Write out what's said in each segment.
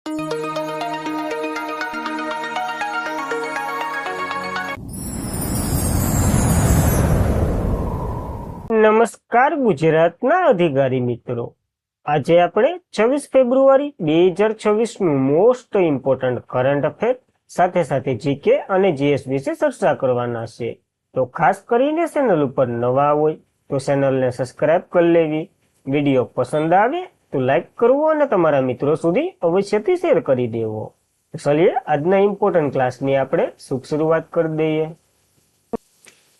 નમસ્કાર ગુજરાતના અધિકારી મિત્રો, આજે આપણે 26 ફેબ્રુઆરી 2026 નું મોસ્ટ ઇમ્પોર્ટન્ટ કરંટ અફેર સાથે સાથે જીકે અને જીએસ વિશે ચર્ચા કરવાના છે. તો ખાસ કરીને ચેનલ ઉપર નવા હોય તો ચેનલને સબસ્ક્રાઇબ કરી લેવી, વિડીયો પસંદ આવે તો લાઈક કરવો અને તમારા મિત્રો સુધી અવશ્યથી શેર કરી દેવો. ચલીએ આજના ઇમ્પોર્ટન્ટ ક્લાસની આપણે શુભ શરૂઆત કરી દઈએ.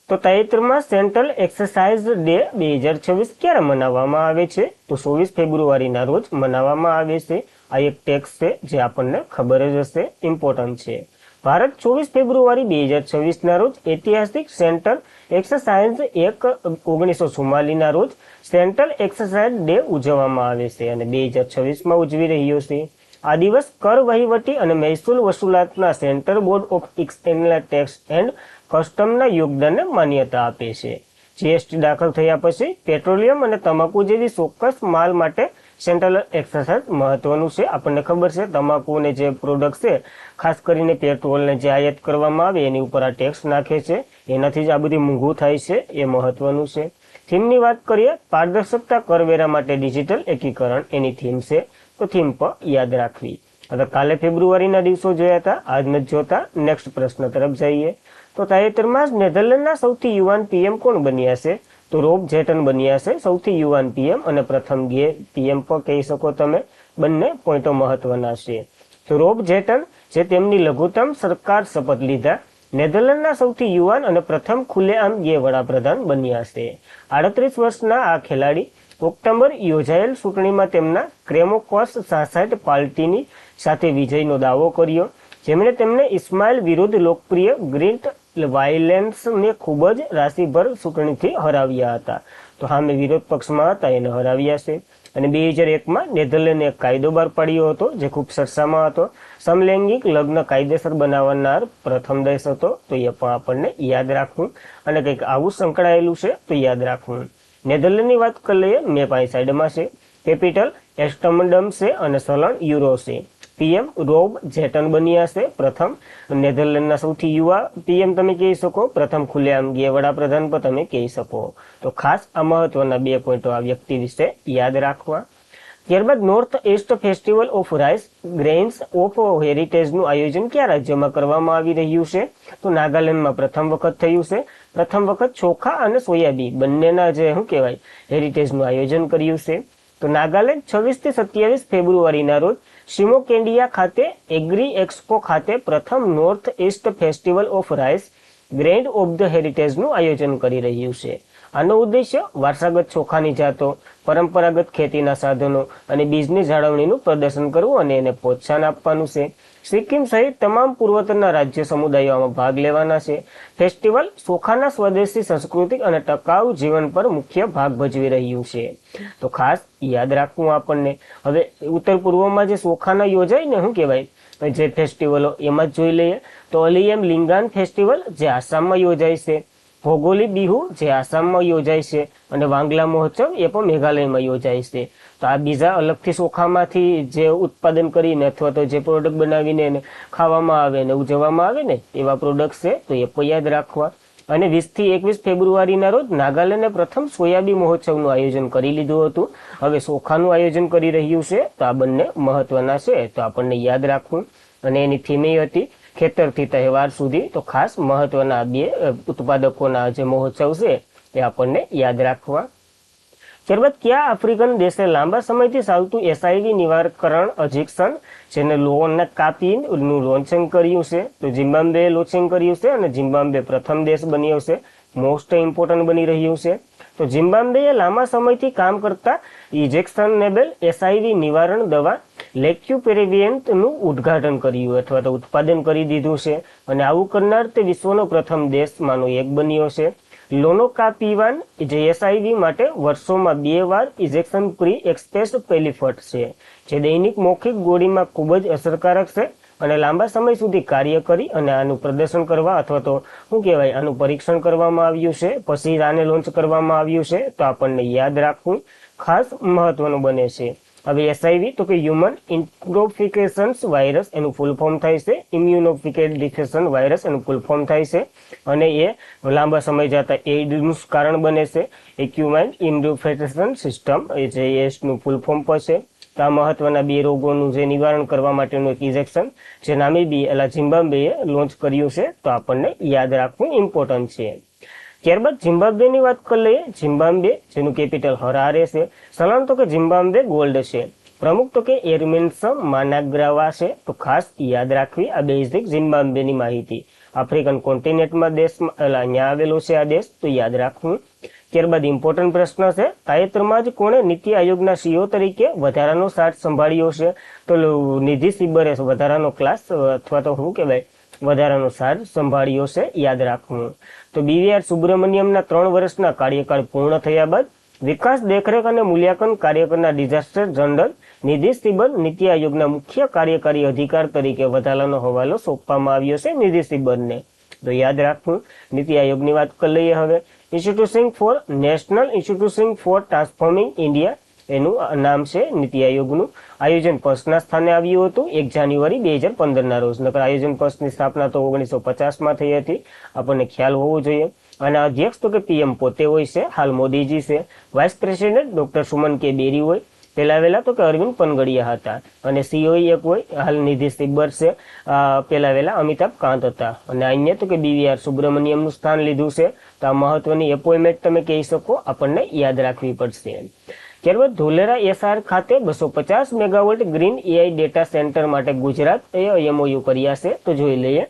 તો તાજેતરમાં સેન્ટ્રલ એક્સરસાઇઝ ડે 2026 ક્યારે મનાવવામાં આવે છે? તો 24 ફેબ્રુઆરીના રોજ મનાવવામાં આવે છે. આ એક ટેક્સ છે જે આપણને ખબર જ હશે, ઇમ્પોર્ટન્ટ છે. ભારત 24 ફેબ્રુઆરી 2026ના રોજ ઐતિહાસિક સેન્ટ્રલ એક્સરસાઇઝ 1944ના રોજ સેન્ટ્રલ એક્સરસાઇઝ ડે ઉજવવામાં આવે છે અને 2026માં ઉજવી રહ્યો છે. આ દિવસ કર વહીવટી અને મહેસૂલ વસૂલાતના central board of income tax and કસ્ટમના યોગદાનને માન્યતા આપે છે. જીએસટી દાખલ થયા પછી પેટ્રોલિયમ અને તમાકુ જેવી ચોક્કસ માલ માટે સેન્ટ્રલ એક્સરસાઇઝ મહત્વનું છે. આપણને ખબર છે તમાકુ અને જે પ્રોડક્ટ છે, ખાસ કરીને પેટ્રોલને જે આયાત કરવામાં આવે એની ઉપર આ ટેક્સ નાખે છે, એનાથી જ આ બધી મોંઘું થાય છે, એ મહત્વનું છે. થીમની વાત કરીએ, પારદર્શકતા કરવેરા માટે ડિજિટલ એકીકરણ એની થીમ છે, તો થીમ પર યાદ રાખવી. હવે કાલે ફેબ્રુઆરીના દિવસો જોયા હતા, આજ નથી જોતા. નેક્સ્ટ પ્રશ્ન તરફ જઈએ. તો તાજેતરમાં જ નેધરલેન્ડના સૌથી યુવાન પીએમ કોણ બન્યા છે? તો રોબ જેટન બન્યા છે સૌથી યુવાન પીએમ અને પ્રથમ ગે પીએમ પણ કહી શકો તમે. બંને પોઈન્ટો મહત્વના છે. તો રોબ જેટન જે તેમની લઘુત્તમ સરકાર શપથ લીધા, નેધરલેન્ડના સૌથી યુવાન અને પ્રથમ ખુલ્લેઆમ ગે વડાપ્રધાન બન્યા છે. 38 વર્ષના આ ખેલાડી ઓક્ટોબર યોજાયેલ ચૂંટણીમાં તેમના ક્રેમોકોસ 66 પાર્ટીની સાથે વિજયનો દાવો કર્યો, જેમણે તેમને ઇસ્માઇલ વિરુદ્ધ લોકપ્રિય ગ્રીન્ટ વાયલેન્સને ખૂબ જ રાશિભર ચૂંટણીથી હરાવ્યા હતા. તો સામે વિરોધ પક્ષમાં હતા એને હરાવ્યા છે. અને 2001માં નેધરલેન્ડે એક કાયદો બહાર પાડ્યો હતો જે ખૂબ ચર્ચામાં હતો. સમલૈંગિક લગ્ન કાયદેસર બનાવનાર પ્રથમ દેશ હતો. તો એ પણ આપણને યાદ રાખવું અને કંઈક આવું સંકળાયેલું છે તો યાદ રાખવું. નેધરલેન્ડની વાત કરી લઈએ, મેપ આ સાઈડમાં છે. કેપિટલ એસ્ટમડમ છે અને ચલણ યુરો છે. પીએમ રોબ જેટન બન્યા છે પ્રથમ નેધરલેન્ડના સૌથી યુવા પીએમ તમે કહી શકો, પ્રથમ ખુલ્લેઆમ ગે વડાપ્રધાન પણ તમે કહી શકો. તો ખાસ આ મહત્વના 2 પોઈન્ટો આ વ્યક્તિ વિશે યાદ રાખવા. ત્યારબાદ north east festival of rice grains of હેરિટેજનું આયોજન કયા રાજ્યમાં કરવામાં આવી રહ્યું છે? તો નાગાલેન્ડમાં પ્રથમ વખત થયું છે. પ્રથમ વખત ચોખા અને સોયાબીન બંનેના જે શું કહેવાય હેરિટેજનું આયોજન કર્યું છે. તો નાગાલેન્ડ 26 થી 27 ફેબ્રુઆરીના રોજ શિમોકેન્ડિયા ખાતે એગ્રી એક્સપો ખાતે પ્રથમ north east festival of rice grains of the હેરિટેજનું આયોજન કરી રહ્યું છે. આનો ઉદ્દેશ્ય વારસાગત ચોખાની જાતો, પરંપરાગત ખેતીના સાધનો અને બીજની જાળવણીનું પ્રદર્શન કરવું અને એને પ્રોત્સાહન આપવાનું છે. સિક્કિમ સહિત તમામ પૂર્વોત્તરના રાજ્ય સમુદાયોમાં ભાગ લેવાના છે. ફેસ્ટિવલ ચોખાના સ્વદેશી સંસ્કૃતિ અને ટકાઉ જીવન પર મુખ્ય ભાગ ભજવી રહ્યું છે. તો ખાસ યાદ રાખવું આપણને. હવે ઉત્તર પૂર્વમાં જે ચોખાના યોજાય ને શું કહેવાય જે ફેસ્ટિવલો એમાં જ જોઈ લઈએ. તો અલિયમ લિંગાન ફેસ્ટિવલ જે આસામમાં યોજાય છે, ભોગોલી બિહુ જે આસામમાં યોજાય છે અને વાંગલા મહોત્સવ એ પણ મેઘાલયમાં યોજાય છે. તો આ બીજા અલગથી ચોખામાંથી જે ઉત્પાદન કરીને અથવા તો જે પ્રોડક્ટ બનાવીને ખાવામાં આવે ને ઉજવવામાં આવે ને એવા પ્રોડક્ટ છે, તો એ પણ યાદ રાખવા. અને 20 થી 21 ફેબ્રુઆરીના રોજ નાગાલેન્ડે પ્રથમ સોયાબીન મહોત્સવનું આયોજન કરી લીધું હતું. હવે ચોખાનું આયોજન કરી રહ્યું છે. તો આ બંને મહત્વના છે, તો આપણને યાદ રાખવું. અને એની થીમ એ હતી ખેતરથી તહેવાર સુધી. તો ખાસ મહત્વના 2 ઉત્પાદકોના જે મહોત્સવ છે એ આપણને યાદ રાખવા. ત્યારબાદ કયા આફ્રિકન દેશે લાંબા સમયથી ચાલતું એચઆઈવી નિવારકરણ ઇન્જેક્શન જેને લોનના કાપીનું લોન્ચિંગ કર્યું છે? તો ઝિમ્બાબ્વેએ લોન્ચિંગ કર્યું છે અને ઝિમ્બાબ્વે પ્રથમ દેશ બન્યો છે. મોસ્ટ ઇમ્પોર્ટન્ટ બની રહ્યું છે. તો ઝિમ્બાબ્વેએ લાંબા સમયથી કામ કરતા ઇન્જેક્શનેબલ એચઆઈવી નિવારણ દવા લેક્યુપેરેવિયન્ટનું ઉદ્ઘાટન કર્યું અથવા તો ઉત્પાદન કરી દીધું છે. અને આવું કરનાર તે વિશ્વનો પ્રથમ દેશમાંનો એક બન્યો છે. લોનોકાપીવાન જે એચઆઈવી માટે વર્ષોમાં 2 વાર ઇન્જેક્શન પ્રી એક્સપ્રેસ પેલિફટ છે, જે દૈનિક મૌખિક ગોળીમાં ખૂબ જ અસરકારક છે અને લાંબા સમય સુધી કાર્ય કરી અને આનું પ્રદર્શન કરવા અથવા તો શું કહેવાય આનું પરીક્ષણ કરવામાં આવ્યું છે, પછી આને લોન્ચ કરવામાં આવ્યું છે. તો આપણને યાદ રાખવું ખાસ મહત્વનું બને છે. હવે એસઆઈવી તો કે હ્યુમન ઇન્ટ્રોફિકેશન્સ વાયરસ એનું ફૂલ ફોર્મ થાય છે, ઇમ્યુનોફિકેશન વાયરસ એનું ફૂલ ફોર્મ થાય છે, અને એ લાંબા સમય જતા એઇડ્સનું કારણ બને છે. એક્યુમાઇન ઇમ્યુનિફિકેશન સિસ્ટમ એ જે એસનું ફૂલ ફોર્મ પર છે. તો આ મહત્વના 2 રોગોનું જે નિવારણ કરવા માટેનું એક ઇન્જેક્શન જે ઝિમ્બાબ્વેએ લોન્ચ કર્યું છે, તો આપણને યાદ રાખવું ઇમ્પોર્ટન્ટ છે. ત્યારબાદ ઝિમ્બાબ્વેની વાત કરી લઈએ. ઝિમ્બાબ્વે જેનું કેપિટલ હરારે છે. સલામ તો કે ઝિમ્બાબ્વે ગોલ્ડ છે. પ્રમુખ તો કે એર્મિન્સમ માનાગ્રાવા છે. તો ખાસ યાદ રાખવી આ બેઝિક ઝિમ્બાબ્વેની માહિતી. આફ્રિકન કોન્ટિનેન્ટમાં દેશમાં અહીંયા આવેલો છે આ દેશ, તો યાદ રાખવું. ત્યારબાદ ઇમ્પોર્ટન્ટ પ્રશ્ન છે, તાજેતરમાં જ કોણે નીતિ આયોગના સીઓ તરીકે વધારાનો ચાર્જ સંભાળ્યો છે? તો નિધિ સિબ્બરે વધારાનો ક્લાસ અથવા તો શું કહેવાય વધારાનો ચાર્જ સંભાળ્યો છે, યાદ રાખવું. તો BVR સુબ્રમણ્યમના 3 વર્ષના કાર્યકાળ પૂર્ણ થયા બાદ વિકાસ દેખરેખ અને મૂલ્યાંકન કાર્યકરના ડિઝાસ્ટર જનરલ નિધિ સિબ્બર નીતિ આયોગના મુખ્ય કાર્યકારી અધિકાર તરીકે વધારાનો હવાલો સોંપવામાં આવ્યો છે નિધિ સિબ્બરને. તો યાદ રાખવું. નીતિ આયોગની વાત કરી લઈએ હવે. National institution for transforming India એનું નામ છે નીતિ આયોગનું. આયોજન પક્ષના સ્થાને આવ્યું હતું 1 જાન્યુઆરી 2015 રોજ. નકર આયોજન પક્ષની સ્થાપના તો 1950માં થઈ હતી, આપણને ખ્યાલ હોવો જોઈએ. અને અધ્યક્ષ તો કે PM પોતે હોય છે, હાલ મોદીજી છે. વાઇસ પ્રેસિડેન્ટ ડોક્ટર સુમન કે બેરી હોય. પેલા તો કે અરવિંદ પનગડિયા હતા. અને CEO એક હોય, હાલ નિધિ સિબ્બર છે. પેલા અમિતાભ કાંત હતા. અને અહીંયા તો કે BVR સુબ્રમણ્યમનું સ્થાન લીધું છે. તો આ મહત્વની એપોઇન્ટમેન્ટ તમે કહી શકો, આપણને યાદ રાખવી પડશે. ત્યારબાદ ધોલેરા SR ખાતે 250 megawatt green AI data centre માટે ગુજરાત MOU કર્યા છે, તો જોઈ લઈએ.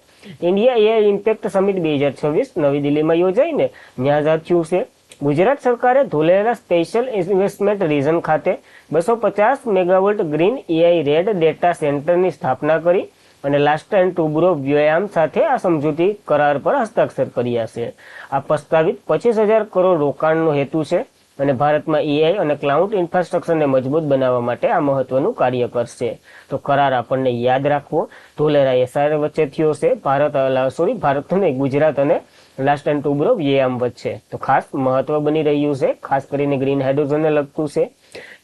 ઇન્ડિયા AI ઇમ્પેક્ટ સમિટ 2026 નવી દિલ્હીમાં યોજાઈને ત્યાં થયું છે. ગુજરાત સરકારે ધોલેરા સ્પેશિયલ ઇન્વેસ્ટમેન્ટ રીજન ખાતે 250 megawatt green AI red data સેન્ટરની સ્થાપના કરી અને લાસ્ટ એન્ડ ટુબ્રો વ્યાયામ સાથે આ સમજૂતી કરાર પર હસ્તાક્ષર કર્યા છે. આ પ્રસ્તાવિત 25,000 કરોડ રોકાણનો હેતુ છે અને ભારતમાં AI અને ક્લાઉડ ઇન્ફ્રાસ્ટ્રક્ચરને મજબૂત બનાવવા માટે આ મહત્વનું કાર્ય કરશે. તો કરાર આપણને યાદ રાખવો. ધોલેરા SR વચ્ચે થયો છે, ભારત અને ગુજરાત અને લાસ્ટ એન્ડ ટુબ્રો વ્યાયામ વચ્ચે. તો ખાસ મહત્વ બની રહ્યું છે, ખાસ કરીને ગ્રીન હાઇડ્રોજનને લગતું છે.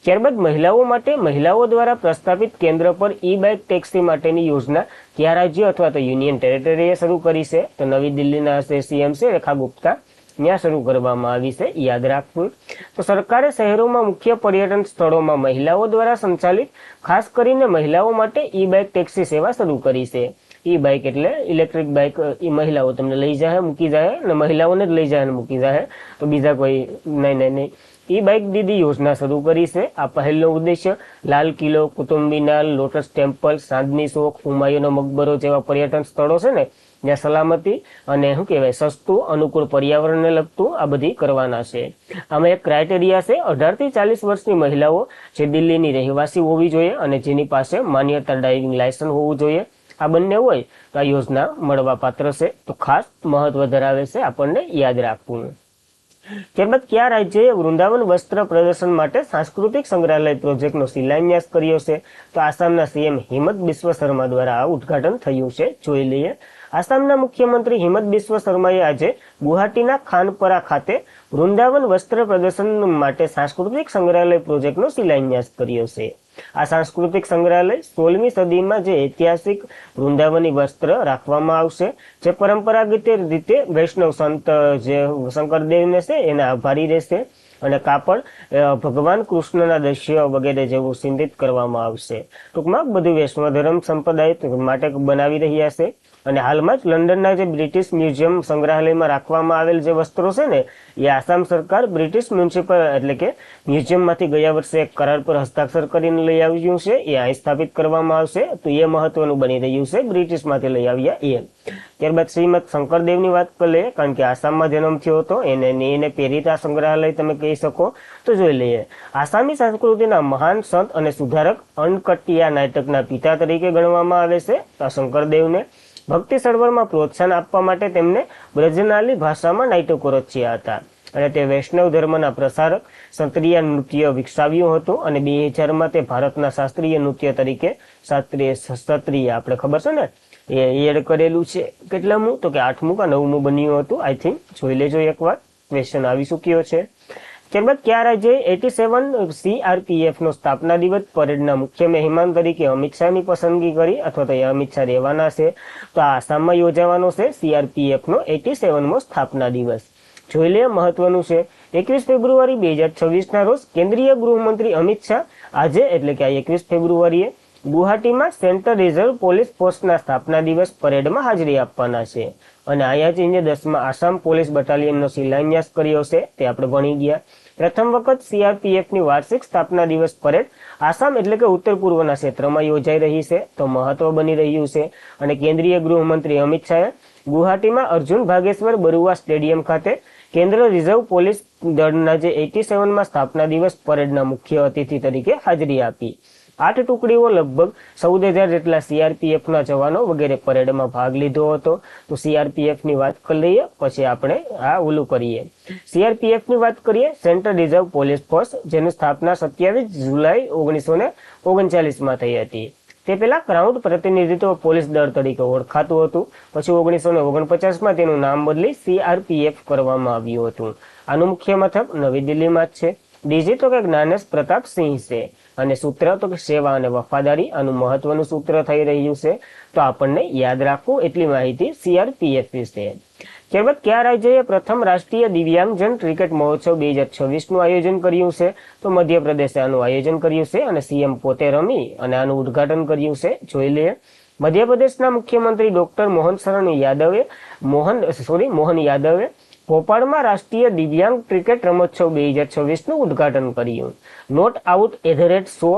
ત્યારબાદ મહિલાઓ માટે મહિલાઓ દ્વારા પ્રસ્તાવિત કેન્દ્ર પર બાઇક ટેક્સી માટેની યોજના કયા રાજ્ય અથવા તો યુનિયન ટેરેટરીએ શરૂ કરી છે? તો નવી દિલ્હીના CM છે રેખા ગુપ્તા, ત્યાં શરૂ કરવામાં આવી છે, યાદ રાખવું. તો સરકારે શહેરોમાં મુખ્ય પર્યટન સ્થળોમાં મહિલાઓ દ્વારા સંચાલિત ખાસ કરીને મહિલાઓ માટે બાઇક ટેક્સી સેવા શરૂ કરી છે. બાઇક એટલે ઇલેક્ટ્રિક બાઇક, એ મહિલાઓ તમને લઈ જાય મૂકી જાય અને મહિલાઓને જ લઈ જાય અને મૂકી જાય, તો બીજા કોઈ નહીં. બાઇક દીદી યોજના શરૂ કરી છે. આ પહેલનો ઉદ્દેશ્ય લાલ કિલ્લો, કુતુબ મિનાર, લોટસ ટેમ્પલ, ચાંદની ચોક, હુમાયુનો મકબરો જેવા પર્યટન સ્થળો છે ને, જ્યાં સલામતી અને શું કહેવાય સસ્તું અનુકૂળ પર્યાવરણને લગતું આ બધી કરવાના છે. આમાં એક ક્રાઇટેરિયા છે, 18 થી 40 વર્ષની મહિલાઓ જે દિલ્હીની રહેવાસી હોવી જોઈએ અને જેની પાસે માન્યતા ડ્રાઇવિંગ લાયસન્સ હોવું જોઈએ. આ બંને હોય તો આ યોજના મળવા પાત્ર છે. તો ખાસ મહત્વ ધરાવે છે, આપણને યાદ રાખવું. ત્યારબાદ કયા રાજ્યએ વૃંદાવન વસ્ત્ર પ્રદર્શન માટે સાંસ્કૃતિક સંગ્રહાલય પ્રોજેક્ટનો શિલાન્યાસ કર્યો છે? તો આસામના CM હિમંત બિસ્વ શર્મા દ્વારા આ ઉદ્ઘાટન થયું છે, જોઈ લઈએ. આસામના મુખ્યમંત્રી હિમંત બિસ્વ શર્માએ આજે ગુવાહાટીના ખાનપરા ખાતે વૃંદાવન વસ્ત્ર પ્રદર્શન માટે સાંસ્કૃતિક સંગ્રહાલય પ્રોજેક્ટનો શિલાન્યાસ કર્યો છે. આ સાંસ્કૃતિક સંગ્રહાલય 16મી સદીમાં જે ઐતિહાસિક વૃંદાવની વસ્ત્ર રાખવામાં આવશે, જે પરંપરાગત રીતે વૈષ્ણવ સંત જે શંકરદેવને છે એના આભારી રહેશે અને કાપડ ભગવાન કૃષ્ણના દ્રશ્ય વગેરે જેવું ચિંતિત કરવામાં આવશે. ટૂંકમાં બધું વૈષ્ણવ ધર્મ સંપ્રદાય માટે બનાવી રહ્યા છે. અને હાલમાં જ લંડનના જે બ્રિટિશ મ્યુઝિયમ સંગ્રહાલયમાં રાખવામાં આવેલ જે વસ્ત્રો છે ને, એ આસામ સરકાર બ્રિટિશ મ્યુનિસિપલ એટલે કે મ્યુઝિયમમાંથી ગયા વર્ષે એક કરાર પર હસ્તાક્ષર કરીને લઈ આવ્યું છે. એ અહીં સ્થાપિત કરવામાં આવશે, તો એ મહત્વનું બની રહ્યું છે, બ્રિટિશમાંથી લઈ આવ્યા એ. ત્યારબાદ શ્રીમદ શંકરદેવની વાત કરી લઈએ, કારણ કે આસામમાં જન્મ થયો હતો, એને પ્રેરિત આ સંગ્રહાલય તમે કહી શકો. તો જોઈ લઈએ. આસામી સંસ્કૃતિના મહાન સંત અને સુધારક અન્નકટ્ટિયા નાટકના પિતા તરીકે ગણવામાં આવે છે. આ શંકરદેવને ભક્તિ સરોવરમાં પ્રોત્સાહન આપવા માટે તેમને બ્રજનાલી ભાષામાં નાટકો રચ્યા હતા અને તે વૈષ્ણવ ધર્મના પ્રસારક ક્ષત્રિય નૃત્ય વિકસાવ્યું હતું અને 2000માં તે ભારતના શાસ્ત્રીય નૃત્ય તરીકે ક્ષત્રિય આપણે ખબર છે ને એ એડ કરેલું છે. કેટલામું? તો કે 8મું કે 9મું બન્યું હતું, આઈ થિંક. જોઈ લેજો એકવાર, ક્વેશ્ચન આવી ચૂક્યો છે. ત્યારબાદ કયા રાજ્યએ 87 CRPF નો સ્થાપના દિવસ પરેડના મુખ્ય મહેમાન તરીકે અમિત શાહની પસંદગી કરી, અથવા તો એ અમિત શાહ રહેવાના છે? તો આ આસામમાં યોજાવાનો છે CRPF નો 87મો સ્થાપના દિવસ. જોઈ લે, મહત્વનું છે. 21 ફેબ્રુઆરી 2026ના રોજ કેન્દ્રીય ગૃહમંત્રી અમિત શાહ આજે એટલે કે 21 ફેબ્રુઆરીએ ગુવાહાટીમાં સેન્ટ્રલ રિઝર્વ પોલીસ ફોર્સના સ્થાપના દિવસ પરેડમાં હાજરી આપવાના છે. અને અહીંયા જઈને 10મા આસામ પોલીસ બટાલિયનનો શિલાન્યાસ કર્યો છે, તે આપણે ભણી ગયા. પ્રથમ વખત CRPFની વાર્ષિક સ્થાપના દિવસ પરેડ આસામ એટલે કે ઉત્તર પૂર્વના ક્ષેત્રમાં યોજાઈ રહી છે, તો મહત્વ બની રહ્યું છે. અને કેન્દ્રીય ગૃહમંત્રી અમિત શાહે ગુવાહાટીમાં અર્જુન ભાગેશ્વર બરુઆ સ્ટેડિયમ ખાતે કેન્દ્ર રિઝર્વ પોલીસ દળના જે 87મા સ્થાપના દિવસ પરેડના મુખ્ય અતિથિ તરીકે હાજરી આપી. 8 ટુકડીઓ લગભગ 14,000 જેટલા CRPFના જવાનો વગેરે પરેડમાં ભાગ લીધો હતો. તો CRPFની વાત કરી લઈએ, પછી આપણે આ ઓલું કરીએ. CRPFની વાત કરીએ, સેન્ટ્રલ રિઝર્વ પોલીસ ફોર્સ, જેની સ્થાપના 27 જુલાઈ 1939માં થઈ હતી. તે પહેલા ક્રાઉન પ્રતિનિધિત્વ પોલીસ દળ તરીકે ઓળખાતું હતું. પછી 1949માં તેનું નામ બદલી CRPF કરવામાં આવ્યું હતું. આનું મુખ્ય મથક નવી દિલ્હીમાં જ છે. ડીજી તો કે જ્ઞાનેશ પ્રતાપ સિંહ છે. અને સૂત્ર તો કે સેવા અને વફાદારી આનું મહત્વનું સૂત્ર થઈ રહ્યું છે. તો આપણને યાદ રાખવું એટલી માહિતી CRPF વિશે. ત્યારબાદ કયા રાજ્યએ પ્રથમ રાષ્ટ્રીય દિવ્યાંગજન ક્રિકેટ મહોત્સવ 2026નું આયોજન કર્યું છે? તો મધ્યપ્રદેશે આનું આયોજન કર્યું છે અને CM પોતે રમી અને આનું ઉદ્ઘાટન કર્યું છે. જોઈ લઈએ. મધ્યપ્રદેશના મુખ્યમંત્રી ડોક્ટર મોહન યાદવે ભોપાળમાં રાષ્ટ્રીય દિવ્યાંગ ક્રિકેટ રમોત્સવ 2026નું ઉદ્ઘાટન કર્યું. નોટ આઉટ @શો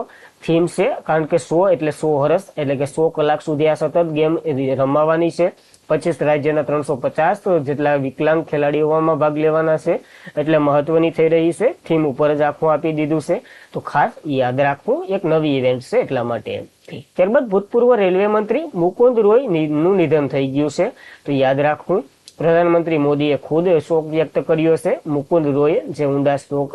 થીમ છે, કારણ કે 100 એટલે 100 વર્ષ એટલે કે 100 કલાક સુધી આ સતત ગેમ રમવાની છે. 25 રાજ્યના 350 જેટલા વિકલાંગ ખેલાડીઓમાં ભાગ લેવાના છે, એટલે મહત્વની થઈ રહી છે. થીમ ઉપર જ આખું આપી દીધું છે, તો ખાસ યાદ રાખવું, એક નવી ઇવેન્ટ છે એટલા માટે. ત્યારબાદ ભૂતપૂર્વ રેલવે મંત્રી મુકુંદ રોયનું નિધન થઈ ગયું છે, તો યાદ રાખવું. પ્રધાનમંત્રી મોદીએ ખુદ શોક વ્યક્ત કર્યો છે. મુકુંદ રોય જે ઊંડા શોક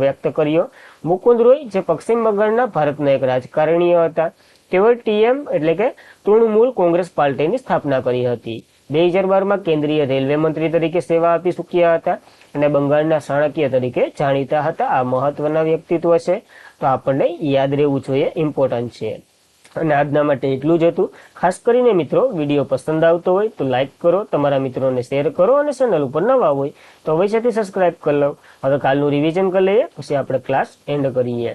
વ્યક્ત કર્યો. મુકુંદ રોય જે પશ્ચિમ બંગાળના ભારતના એક રાજકારણીય હતા. તેઓએ TM એટલે કે તૃણમૂલ કોંગ્રેસ પાર્ટીની સ્થાપના કરી હતી. 2012માં કેન્દ્રીય રેલવે મંત્રી તરીકે સેવા આપી ચૂક્યા હતા અને બંગાળના ચાણક્ય તરીકે જાણીતા હતા. આ મહત્વના વ્યક્તિત્વ છે, તો આપણને યાદ રહેવું જોઈએ, ઇમ્પોર્ટન્ટ છે. અને આજના માટે એટલું જ હતું. ખાસ કરીને મિત્રો, વિડીયો પસંદ આવતો હોય તો લાઈક કરો, તમારા મિત્રોને શેર કરો, અને ચેનલ ઉપર નવા હોય તો અવશ્યથી સબસ્ક્રાઇબ કરી લો. હવે કાલનું રિવિઝન કરી લઈએ, પછી આપણે ક્લાસ એન્ડ કરીએ.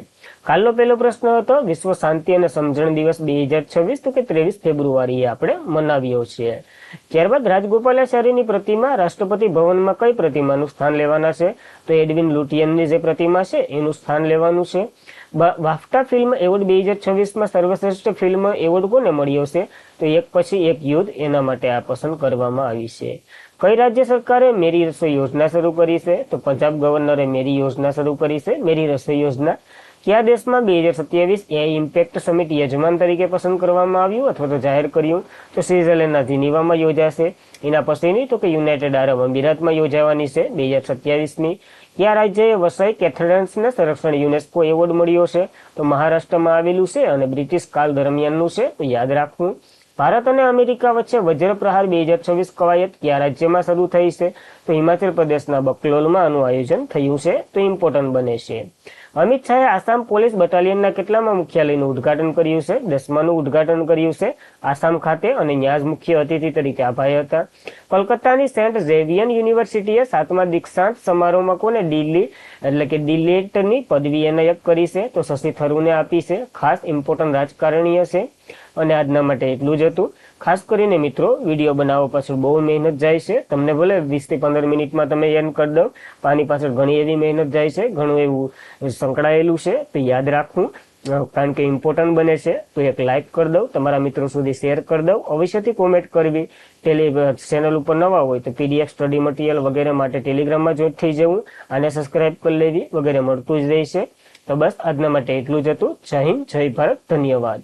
કાલનો પહેલો પ્રશ્ન હતો વિશ્વ શાંતિ અને સમજણ દિવસ 2026, તો કે 23 ફેબ્રુઆરીએ આપણે મનાવ્યો છે. ત્યારબાદ રાજગોપાલાચારીની પ્રતિમા રાષ્ટ્રપતિ ભવનમાં કઈ પ્રતિમાનું સ્થાન લેવાના છે? તો એડવિન લુટિયનની જે પ્રતિમા છે એનું સ્થાન લેવાનું છે. બાફટા ફિલ્મ એવોર્ડ 2026માં સર્વશ્રેષ્ઠ ફિલ્મ એવોર્ડ કોને મળ્યો છે? તો એક પછી એક યુદ્ધ, એના માટે આ પસંદ કરવામાં આવી છે. કઈ રાજ્ય સરકારે મેરી રસોઈ યોજના શરૂ કરી છે? તો પંજાબ ગવર્નરે મેરી યોજના શરૂ કરી છે, મેરી રસોઈ યોજના. કયા દેશમાં 2027 AI ઇમ્પેક્ટ સમિટ યજમાન તરીકે પસંદ કરવામાં આવ્યું અથવા તો જાહેર કર્યું? તો સ્વિટ્ઝરલેન્ડના જીનીવામાં યોજાશે. એના પછીની તો કે યુનાઇટેડ આરબ અમીરાતમાં યોજાવાની છે 2027ની. કયા રાજ્યએ વસાઈ કેથેડ્રલ્સને સંરક્ષણ યુનેસ્કો એવોર્ડ મળ્યો છે? તો મહારાષ્ટ્રમાં આવેલું છે અને બ્રિટિશ કાળ દરમિયાનનું છે, તો યાદ રાખવું. ભારત અને અમેરિકા વચ્ચે વજ્ર પ્રહાર 2026 કવાયત કયા રાજ્યમાં શરૂ થઈ છે? તો હિમાચલ પ્રદેશના બકલોલમાં આનું આયોજન થયું છે, તો ઇમ્પોર્ટન્ટ બને છે. અમિત શાહે આસામ પોલીસ બટાલિયનના કેટલામાં મુખ્યાલયનું ઉદ્ઘાટન કર્યું છે? 10માનું ઉદ્ઘાટન કર્યું છે આસામ ખાતે, અને ન્યાજ મુખ્ય અતિથિ તરીકે આભારી હતા. કોલકાતાની સેન્ટ ઝેવિયર યુનિવર્સિટીએ 7મા દીક્ષાંત સમારોહમાં કોને ડિલેટની પદવી એનાયત કરી છે? તો શશી થરૂરને આપી છે. ખાસ ઇમ્પોર્ટન્ટ રાજકારણીય છે. અને આજના માટે એટલું જ હતું. ખાસ કરીને મિત્રો, વિડીયો બનાવવા પાછળ બહુ મહેનત જાય છે. તમને ભલે 20 થી 15 મિનિટમાં તમે એન્ડ કરી દો, આની પાછળ ઘણી એવી મહેનત જાય છે, ઘણું એવું સંકળાયેલું છે, તો યાદ રાખવું, કારણ કે ઇમ્પોર્ટન્ટ બને છે. તો એક લાઈક કરી દઉં, તમારા મિત્રો સુધી શેર કરી દઉં, અવશ્યથી કોમેન્ટ કરવી. ચેનલ ઉપર નવા હોય તો PDF સ્ટડી મટીરિયલ વગેરે માટે ટેલિગ્રામમાં જોઈન્ટ થઈ જવું, આને સબસ્ક્રાઇબ કરી લેવી વગેરે મળતું જ રહેશે. તો બસ આજના માટે એટલું જ હતું. જય હિન્દ, જય ભારત, ધન્યવાદ.